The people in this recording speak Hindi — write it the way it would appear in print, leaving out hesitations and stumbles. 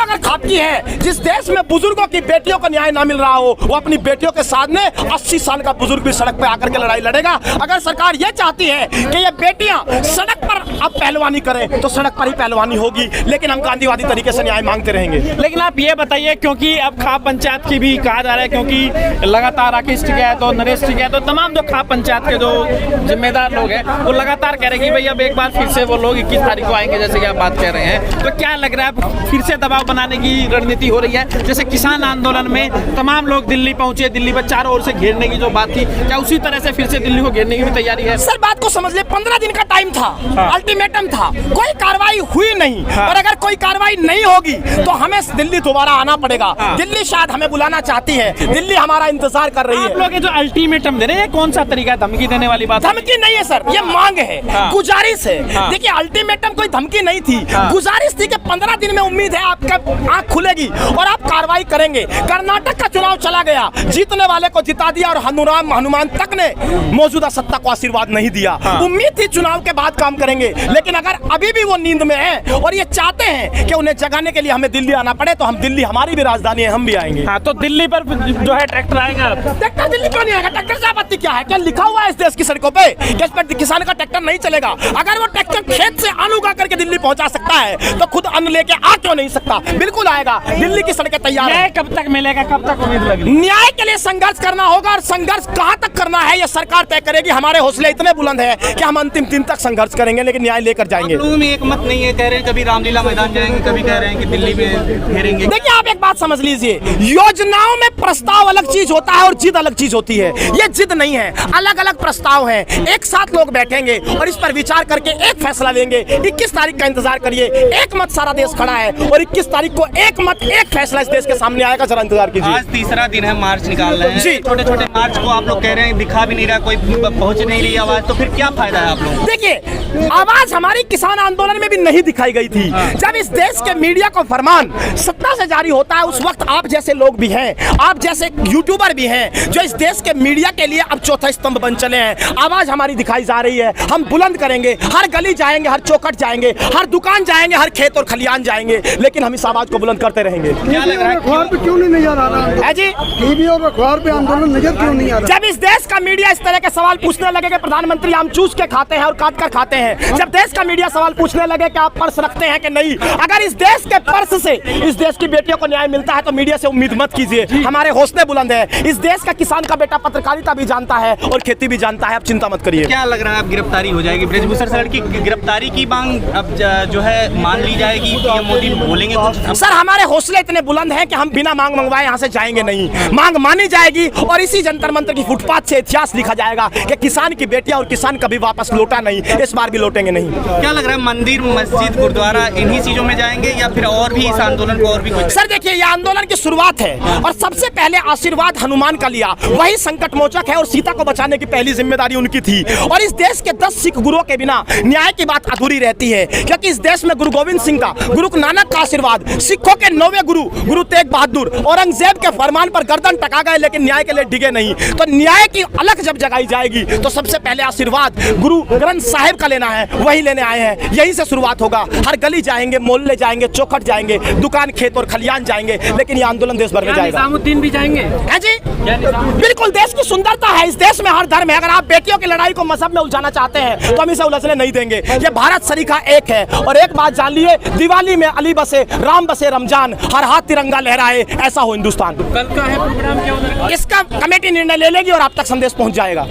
अगर खापकी है, जिस देश में बुजुर्गों की बेटियों को न्याय ना मिल रहा हो, वो अपनी बेटियों के सामने 80 साल का बुजुर्ग भी सड़क पे आकर के लड़ाई लड़ेगा। अगर सरकार ये चाहती है कि ये बेटियां सड़क पर अब पहलवानी करें तो सड़क पर ही पहलवानी होगी, लेकिन हम गांधीवादी तरीके से न्याय मांगते रहेंगे। लेकिन आप ये बताइए, क्योंकि अब खाप पंचायत की भी कहा जा रहा है, क्योंकि लगातार राकेश टिकैत और नरेश टिकैत तो तमाम जो खाप पंचायत के जो जिम्मेदार लोग हैं वो लगातार कह रहे हैं कि भाई अब एक बार फिर से वो लोग 21 तारीख को आएंगे, जैसे कि आप बात कर रहे हैं। तो क्या लग रहा है, फिर से दबाव बनाने की रणनीति हो रही है? जैसे किसान आंदोलन में तमाम लोग दिल्ली पहुंचे, दिल्ली पर चारों ओर से घेरने की जो बात थी, क्या उसी तरह से फिर से दिल्ली को घेरने की भी तैयारी है? सर बात को समझ ले, 15 दिन का टाइम था, अल्टीमेटम था, कोई कार्रवाई हुई नहीं। और अगर कोई कार्रवाई नहीं होगी तो हमें दिल्ली दोबारा आना पड़ेगा। दिल्ली शायद हमें बुलाना चाहती है, दिल्ली हमारा इंतजार कर रही है। आप लोग ये जो अल्टीमेटम दे रहे हैं, कौन सा तरीका है? धमकी देने वाली बात? धमकी नहीं है सर, ये मांग है, गुजारिश है। देखिए अल्टीमेटम कोई धमकी नहीं थी, गुजारिश थी कि 15 दिन में उम्मीद है आपका आंख खुलेगी और आप कार्रवाई करेंगे। कर्नाटक का चुनाव चला गया, जीतने वाले को जिता दिया और हनुमान तक ने मौजूदा सत्ता को आशीर्वाद नहीं दिया। उम्मीद थी चुनाव के बाद काम करेंगे, लेकिन अगर अभी भी वो नींद में है और ये चाहते हैं कि उन्हें जगाने के लिए हमें दिल्ली आना पड़े, तो हम दिल्ली, हमारी भी राजधानी है, हम भी आएंगे। हाँ, तो दिल्ली पर जो है ट्रैक्टर आएगा। ट्रैक्टर दिल्ली क्यों नहीं आएगा? ट्रैक्टर से आपत्ति क्या है? क्या लिखा हुआ है इस देश की सड़कों पे कि इस पर किसान का ट्रैक्टर नहीं चलेगा? अगर वो ट्रैक्टर खेत से अन्न उगा करके दिल्ली पहुंचा सकता है तो खुद अन्न लेके आ क्यों नहीं सकता? बिल्कुल आएगा, दिल्ली की सड़कें तैयार है। कब तक मिलेगा, कब तक उम्मीद लगी? न्याय के लिए संघर्ष करना होगा और संघर्ष कहां तक करना है ये सरकार तय करेगी। हमारे हौसले इतने बुलंद है कि हम अंतिम दिन तक संघर्ष करेंगे, लेकिन न्याय लेकर जाएंगे। लोगों में एक मत नहीं है, कह रहे हैं कभी रामलीला मैदान जाएंगे, कभी कह रहे हैं कि दिल्ली में घेरेंगे। देखिए आप एक बात समझ लीजिए, योजनाओं में प्रस्ताव अलग चीज होता है और जिद अलग चीज होती है। ये जिद नहीं है, अलग अलग प्रस्ताव हैं। एक साथ लोग बैठेंगे और इस पर विचार करके एक फैसला लेंगे। 21 तारीख का इंतजार करिए, एक मत सारा देश खड़ा है और 21 तारीख को एक मत एक फैसला इस देश के सामने आएगा, जरा इंतजार कीजिए। आज तीसरा दिन है, मार्च निकाल रहे हैं जी। छोटे छोटे मार्च को आप लोग कह रहे हैं दिखा भी नहीं रहा, कोई पहुंच नहीं रही आवाज, तो फिर क्या फायदा है आप लोग? देखिए आवाज हमारी किसान आंदोलन में भी नहीं दिखाई गई थी। जब इस देश के मीडिया को फरमान सत्ता से जारी होता है, उस वक्त आप जैसे लोग भी हैं, आप जैसे यूट्यूबर भी हैं जो इस देश के मीडिया के लिए अब चौथा स्तंभ बन चले हैं। आवाज हमारी दिखाई जा रही है, हम बुलंद करेंगे, हर गली जाएंगे, हर चौखट जाएंगे, हर दुकान जाएंगे, हर खेत और खलियान जाएंगे, लेकिन हम इस आवाज को बुलंद करते रहेंगे। क्या लग रहा है, अखबार पे क्यों नहीं नजर आ रहा है जी? टीवी और अखबार पे आंदोलन नजर क्यों नहीं आ रहा? जब इस देश का मीडिया इस तरह के सवाल पूछने लगे कि प्रधानमंत्री आम चूस के खाते हैं और काट कर खाते हैं, जब देश का मीडिया सवाल पूछने लगे कि आप पर्स रखते हैं कि नहीं, अगर इस देश के पर्स से इस देश की बेटियों को न्याय मिलता है तो मीडिया से उम्मीद मत कीजिए। हमारे हौसले बुलंद है। इस देश का किसान का बेटा पत्रकारिता भी जानता है और खेती भी जानता है, आप चिंता मत करिए। क्या लग रहा है, अब गिरफ्तारी हो जाएगी? ब्रजभूषण शरण की गिरफ्तारी की मांग अब जो है मान ली जाएगी, पीएम मोदी बोलेंगे कुछ? सर हमारे हौसले इतने बुलंद हैं कि हम बिना मांग मंगवाए यहाँ से जाएंगे नहीं। मांग मानी जाएगी और इसी जंतर मंतर की फुटपाथ से इतिहास लिखा जाएगा कि किसान की बेटियां और किसान कभी वापस लौटा नहीं, इस बार भी लौटेंगे नहीं। क्या लग रहा है, मंदिर, मस्जिद, गुरुद्वारा, इन्हीं चीजों में जाएंगे या फिर और भी इस आंदोलन को और भी कुछ? सर देखिए, यह आंदोलन की शुरुआत है और सबसे पहले आशीर्वाद हनुमान का लिया, वही संकट मोचक है और सीता को बचाने की पहली जिम्मेदारी उनकी थी। और इस देश के 10 सिख गुरुओं के बिना न्याय की बात अधूरी रहती है, क्योंकि इस देश में गुरु गोविंद सिंह का, गुरु नानक का आशीर्वाद, सिखों के 9वें गुरु तेग बहादुर औरंगजेब के फरमान पर गर्दन टका गए लेकिन न्याय के लिए डिगे नहीं। तो न्याय की अलग जब जगाई जाएगी तो सबसे पहले आशीर्वाद गुरु ग्रंथ साहिब का लेना है, वही लेने आए हैं। यही से शुरुआत होगा, हर गली जाएंगे, मोहल्ले जाएंगे, चौखट जाएंगे, दुकान, खेत और खलियान जाएंगे, लेकिन ये आंदोलन देश भर में जाएगा। निजामुद्दीन भी जाएंगे? है जी, बिल्कुल। देश की सुंदरता है, इस देश में हर धर्म है। अगर आप बेटियों की लड़ाई को मजहब में उलझाना चाहते हैं तो हम इसे उलझने नहीं देंगे। ये भारत सरीखा एक है। और एक बात जान लिए, दिवाली में अली बसे, राम बसे रमजान, हर हाथ तिरंगा लहराए, ऐसा हो हिंदुस्तान। कल का है प्रोग्राम, क्या होगा? इसका कमेटी निर्णय ले लेगी और आप तक संदेश पहुंच जाएगा।